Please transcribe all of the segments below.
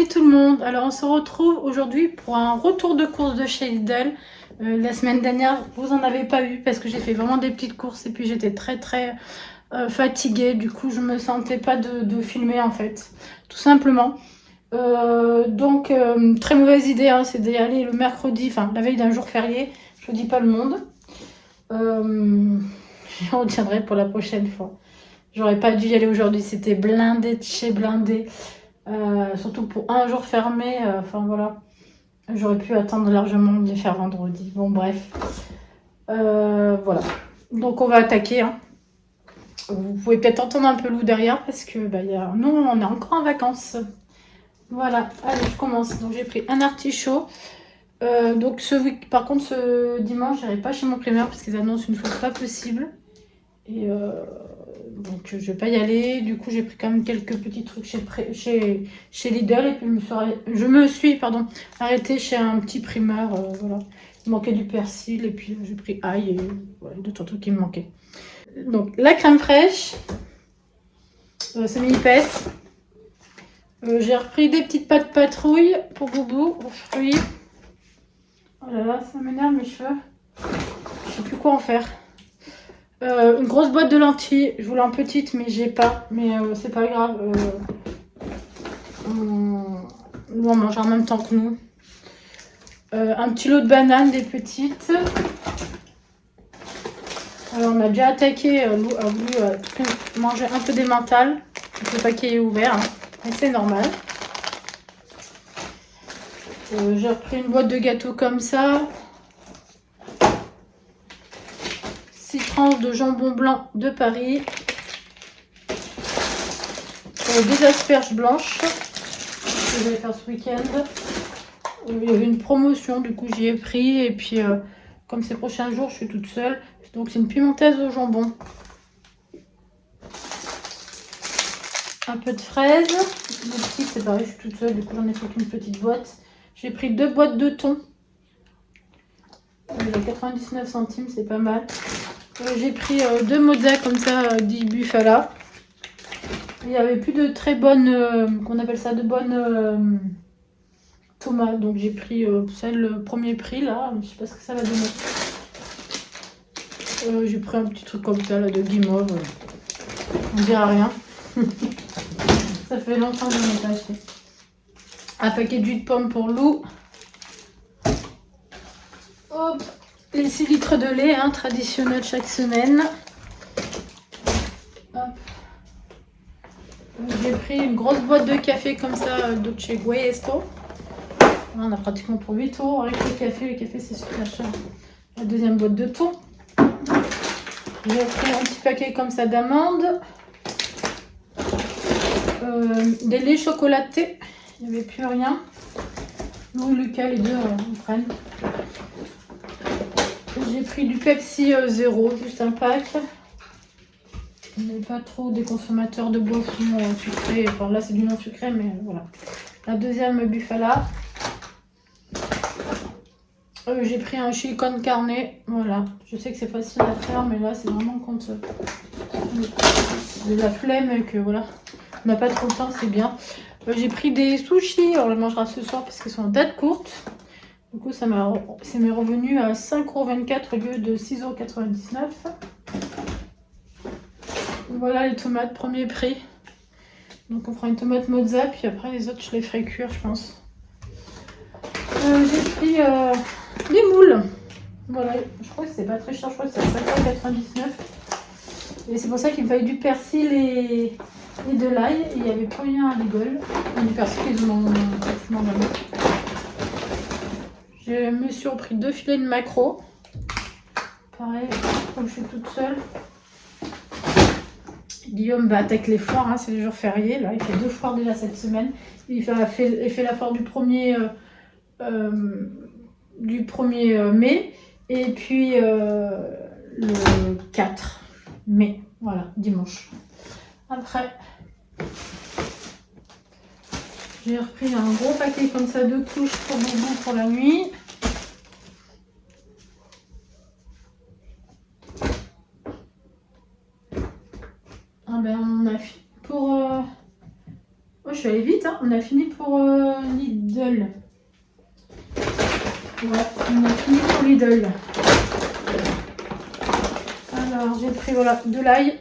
Salut tout le monde. Alors on se retrouve aujourd'hui pour un retour de course de chez Lidl. La semaine dernière, vous en avez pas eu parce que j'ai fait vraiment des petites courses et puis j'étais très fatiguée. Du coup, je me sentais pas de filmer en fait, tout simplement. Donc très mauvaise idée, hein, c'est d'y aller le mercredi, enfin la veille d'un jour férié. Je dis pas le monde. Je retiendrai pour la prochaine fois. J'aurais pas dû y aller aujourd'hui, c'était blindé de chez blindé. Surtout pour un jour fermé, enfin voilà, j'aurais pu attendre largement de les faire vendredi. Bon bref, voilà. Donc on va attaquer. Hein. Vous pouvez peut-être entendre un peu Lou derrière parce que nous on est encore en vacances. Voilà, allez je commence. Donc j'ai pris un artichaut. Donc par contre ce dimanche j'irai pas chez mon primeur parce qu'ils annoncent une fois pas possible. Et donc je vais pas y aller. Du coup j'ai pris quand même quelques petits trucs chez Lidl. Et puis je me suis arrêtée chez un petit primeur. Voilà. Il manquait du persil. Et puis j'ai pris ail et voilà, d'autres trucs qui me manquaient. Donc la crème fraîche. C'est mi épaisse. J'ai repris des petites pâtes patrouille pour Boubou, aux fruits. Oh là là, ça m'énerve mes cheveux. Je sais plus quoi en faire. Une grosse boîte de lentilles, je voulais en petite mais j'ai pas, mais c'est pas grave. On mange en même temps que nous. Un petit lot de bananes, des petites. Alors on a déjà attaqué, Lou a voulu manger un peu des mentales. Le paquet est ouvert, hein, mais c'est normal. J'ai repris une boîte de gâteaux comme ça. 6 tranches de jambon blanc de Paris. Des asperges blanches que je vais faire ce week-end. Il y avait une promotion, du coup j'y ai pris. Et puis comme ces prochains jours je suis toute seule, donc c'est une piémontaise au jambon. Un peu de fraises. Les petites c'est pareil, je suis toute seule, du coup j'en ai fait qu'une petite boîte. J'ai pris 2 boîtes de thon. Il y a 99 centimes, c'est pas mal. J'ai pris 2 mozza comme ça, dit Buffala. Il n'y avait plus de très bonnes, qu'on appelle ça, de bonnes tomates. Donc j'ai pris celle premier prix là. Je sais pas ce que ça va donner. J'ai pris un petit truc comme ça là de guimauve. On dira rien. Ça fait longtemps que je n'en ai pas acheté. Un paquet d'huile de pomme pour Lou. Hop, les 6 litres de lait, hein, traditionnel chaque semaine. J'ai pris une grosse boîte de café comme ça de chez Guesto. On a pratiquement pour 8 euros avec le café. Le café c'est super cher. La deuxième boîte de thon. J'ai pris un petit paquet comme ça d'amandes. Des laits chocolatés. Il n'y avait plus rien. Nous, Lucas, les deux, on prenne. J'ai pris du Pepsi zéro, juste un pack. On n'est pas trop des consommateurs de boissons sucrées. Enfin là c'est du non sucré, mais voilà. La deuxième Buffala. J'ai pris un chili con carne. Voilà. Je sais que c'est facile à faire, mais là c'est vraiment quand de la flemme et que voilà. On n'a pas trop de temps, c'est bien. J'ai pris des sushis. On les mangera ce soir parce qu'ils sont en date courte. Du coup ça m'est revenu à 5,24 € au lieu de 6,99 €. Voilà les tomates, premier prix. Donc on fera une tomate mozza, puis après les autres je les ferai cuire je pense. J'ai pris des moules. Voilà, je crois que c'est pas très cher, je crois que c'est à 5,99 €. Et c'est pour ça qu'il me fallait du persil et de l'ail. Et il n'y avait pas rien à Lidl. Du persil ils m'ont donné. Je me suis repris 2 filets de maquereau. Pareil, comme je suis toute seule. Guillaume attaque les foires, hein, c'est les jours fériés. Là. Il fait 2 foires déjà cette semaine. Il fait la foire du 1er mai et puis le 4 mai. Voilà, dimanche. Après, j'ai repris un gros paquet comme ça de couches pour Boubou pour la nuit. On a pour... je sais suis allée vite, hein. On a fini pour Lidl. Ouais, on a fini pour Lidl. Alors, j'ai pris, voilà, de l'ail.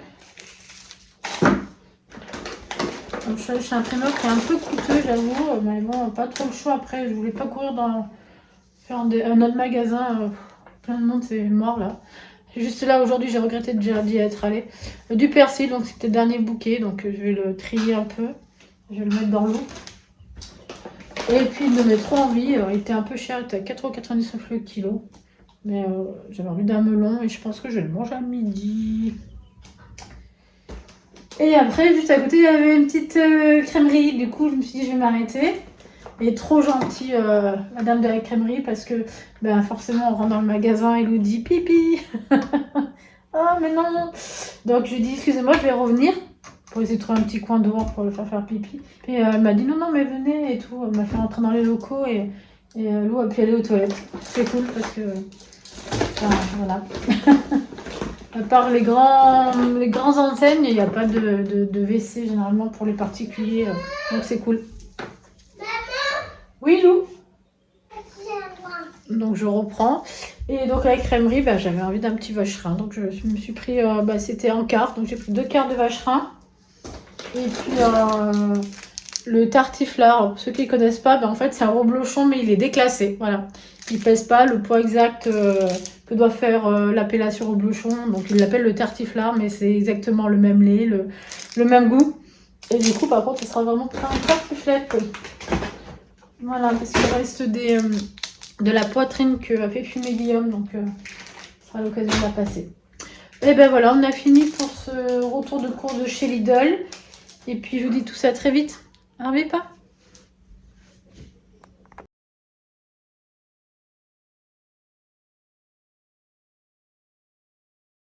Donc, je suis allée chez un imprimeur qui est un peu coûteux, j'avoue. Mais bon, pas trop le choix. Après, je voulais pas courir dans un autre magasin. Plein de monde, c'est mort, là. Juste là, aujourd'hui, j'ai regretté déjà d'y être allée. Du persil, donc c'était le dernier bouquet. Donc, je vais le trier un peu. Je vais le mettre dans l'eau. Et puis, il me met trop envie. Il était un peu cher, il était à 4,99 € le kilo. Mais j'avais envie d'un melon et je pense que je vais le manger à midi. Et après, juste à côté, il y avait une petite crèmerie. Du coup, je me suis dit, je vais m'arrêter. Et trop gentille, madame de la crèmerie, parce que ben, forcément, on rentre dans le magasin et nous dit pipi. Ah, mais non. Donc, je lui ai dit, excusez-moi, je vais revenir pour essayer de trouver un petit coin dehors pour le faire pipi. Et elle m'a dit, non, non, mais venez et tout. Elle m'a fait rentrer dans les locaux et Lou a pu aller aux toilettes. C'est cool parce que... Enfin, voilà. À part les grands enseignes, il n'y a pas de WC généralement pour les particuliers. Donc, c'est cool. Oui, Lou. Donc je reprends. Et donc la crèmerie, bah, j'avais envie d'un petit vacherin. Donc je me suis pris, c'était en quart. Donc j'ai pris 2 quarts de vacherin. Et puis le tartiflard. Pour ceux qui ne connaissent pas, bah, en fait c'est un reblochon mais il est déclassé. Voilà. Il ne pèse pas le poids exact que doit faire l'appellation reblochon. Donc il l'appelle le tartiflard mais c'est exactement le même lait, le même goût. Et du coup par contre il sera vraiment un tartiflette. Voilà, parce qu'il reste de la poitrine que a fait fumer Guillaume, donc ce sera l'occasion de la passer. Et ben voilà, on a fini pour ce retour de course de chez Lidl. Et puis je vous dis tout ça très vite. N'arrivez pas.